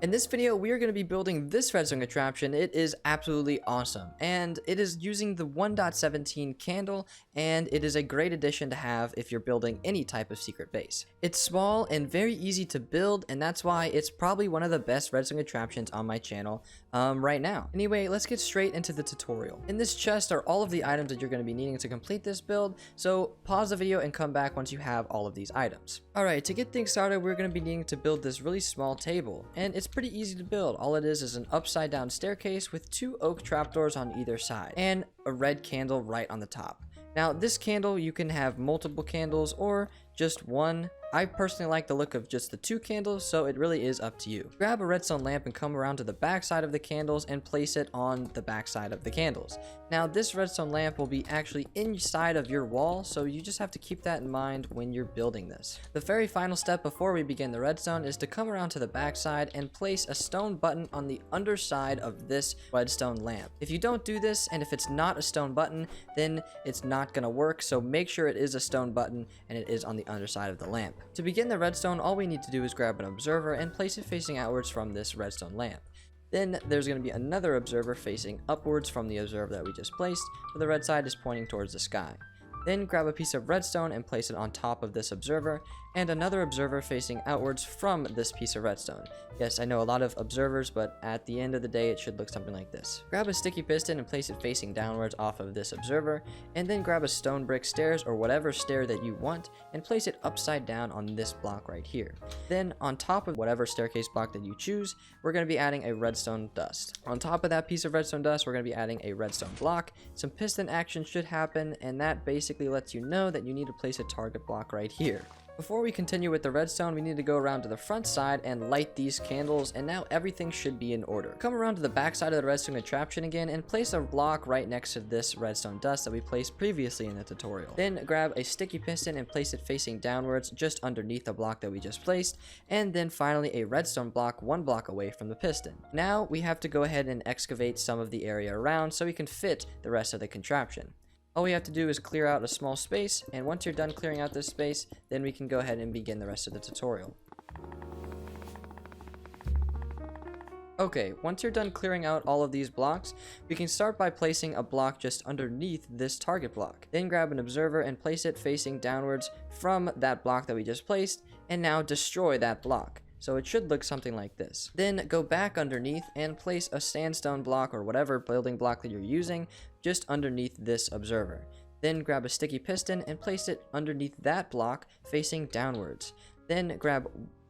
In this video, we are going to be building this redstone contraption. It is absolutely awesome, and it is using the 1.17 candle, and it is a great addition to have if you're building any type of secret base. It's small and very easy to build, and that's why it's probably one of the best redstone contraptions on my channel right now. Anyway, let's get straight into the tutorial. In this chest are all of the items that you're going to be needing to complete this build, so pause the video and come back once you have all of these items. Alright, to get things started, we're going to be needing to build this really small table, and it's pretty easy to build. All it is an upside down staircase with 2 oak trapdoors on either side and a red candle right on the top. Now this candle, you can have multiple candles or just one. I personally like the look of just the 2 candles, so it really is up to you. Grab a redstone lamp and come around to the back side of the candles and place it on the back side of the candles. Now this redstone lamp will be actually inside of your wall, so you just have to keep that in mind when you're building this. The very final step before we begin the redstone is to come around to the back side and place a stone button on the underside of this redstone lamp. If you don't do this, and if it's not a stone button, then it's not gonna work, so make sure it is a stone button and it is on the underside of the lamp. To begin the redstone, all we need to do is grab an observer and place it facing outwards from this redstone lamp. Then there's going to be another observer facing upwards from the observer that we just placed, so the red side is pointing towards the sky. Then grab a piece of redstone and place it on top of this observer, and another observer facing outwards from this piece of redstone. Yes, I know a lot of observers, but at the end of the day, it should look something like this. Grab a sticky piston and place it facing downwards off of this observer, and then grab a stone brick stairs or whatever stair that you want, and place it upside down on this block right here. Then on top of whatever staircase block that you choose, we're going to be adding a redstone dust. On top of that piece of redstone dust, we're going to be adding a redstone block. Some piston action should happen, and that basically lets you know that you need to place a target block right here. Before we continue with the redstone, we need to go around to the front side and light these candles, and now everything should be in order. Come around to the back side of the redstone contraption again and place a block right next to this redstone dust that we placed previously in the tutorial. Then grab a sticky piston and place it facing downwards just underneath the block that we just placed, and then finally a redstone block 1 block away from the piston. Now we have to go ahead and excavate some of the area around so we can fit the rest of the contraption. All we have to do is clear out a small space, and once you're done clearing out this space, then we can go ahead and begin the rest of the tutorial. Okay, once you're done clearing out all of these blocks, we can start by placing a block just underneath this target block. Then grab an observer and place it facing downwards from that block that we just placed, and now destroy that block. So it should look something like this. Then go back underneath and place a sandstone block or whatever building block that you're using just underneath this observer. Then grab a sticky piston and place it underneath that block facing downwards. Then grab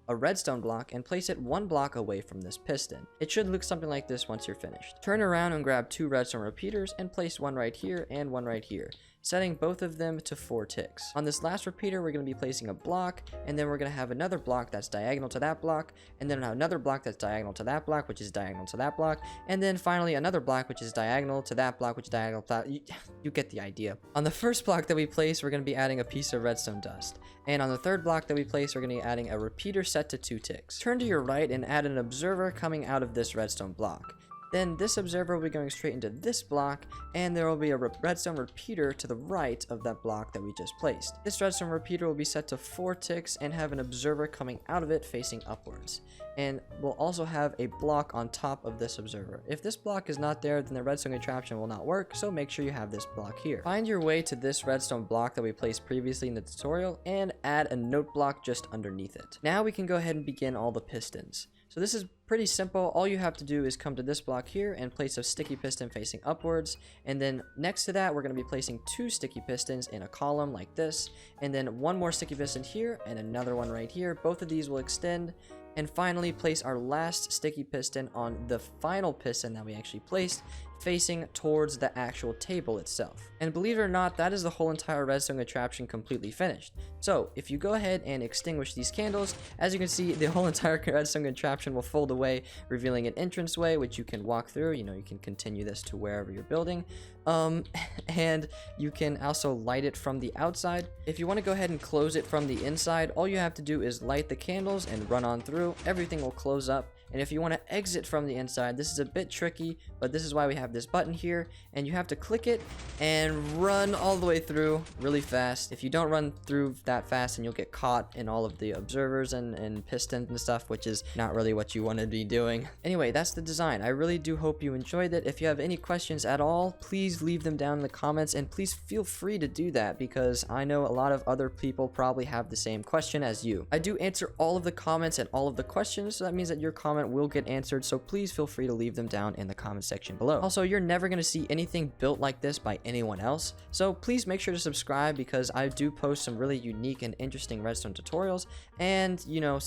a redstone block and place it 1 block away from this piston. It should look something like this once you're finished. Turn around and grab 2 redstone repeaters and place 1 right here and 1 right here, setting both of them to 4 ticks. On this last repeater, we're going to be placing a block, and then we're going to have another block that's diagonal to that block, and then another block that's diagonal to that block, which is diagonal to that block, and then finally another block which is diagonal to that block, which is diagonal to that. You get the idea. On the first block that we place, we're going to be adding a piece of redstone dust, and on the third block that we place, we're going to be adding a repeater set to 2 ticks. Turn to your right and add an observer coming out of this redstone block. Then this observer will be going straight into this block, and there will be a redstone repeater to the right of that block that we just placed. This redstone repeater will be set to 4 ticks and have an observer coming out of it facing upwards. And we'll also have a block on top of this observer. If this block is not there, then the redstone contraption will not work, so make sure you have this block here. Find your way to this redstone block that we placed previously in the tutorial and add a note block just underneath it. Now we can go ahead and begin all the pistons. So this is pretty simple. All you have to do is come to this block here and place a sticky piston facing upwards, and then next to that we're going to be placing 2 sticky pistons in a column like this, and then 1 more sticky piston here and another one right here. Both of these will extend, and finally place our last sticky piston on the final piston that we actually placed, facing towards the actual table itself. And believe it or not, that is the whole entire redstone contraption completely finished. So if you go ahead and extinguish these candles, as you can see, the whole entire redstone contraption will fold away, revealing an entranceway which you can walk through. You know, you can continue this to wherever you're building, and you can also light it from the outside. If you want to go ahead and close it from the inside, all you have to do is light the candles and run on through. Everything will close up, And if you want to exit from the inside, this is a bit tricky, but this is why we have this button here, and you have to click it and run all the way through really fast. If you don't run through that fast, then you'll get caught in all of the observers and pistons and stuff, which is not really what you want to be doing. Anyway, that's the design. I really do hope you enjoyed it. If you have any questions at all, please leave them down in the comments, and please feel free to do that because I know a lot of other people probably have the same question as you. I do answer all of the comments and all of the questions, so that means that your comment will get answered, so please feel free to leave them down in the comment section below. Also, you're never going to see anything built like this by anyone else, so please make sure to subscribe because I do post some really unique and interesting redstone tutorials, and you know,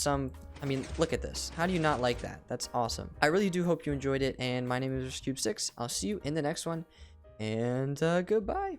I mean, look at this. How do you not like that? That's awesome. I really do hope you enjoyed it, and my name is Cube6. I'll see you in the next one, and goodbye.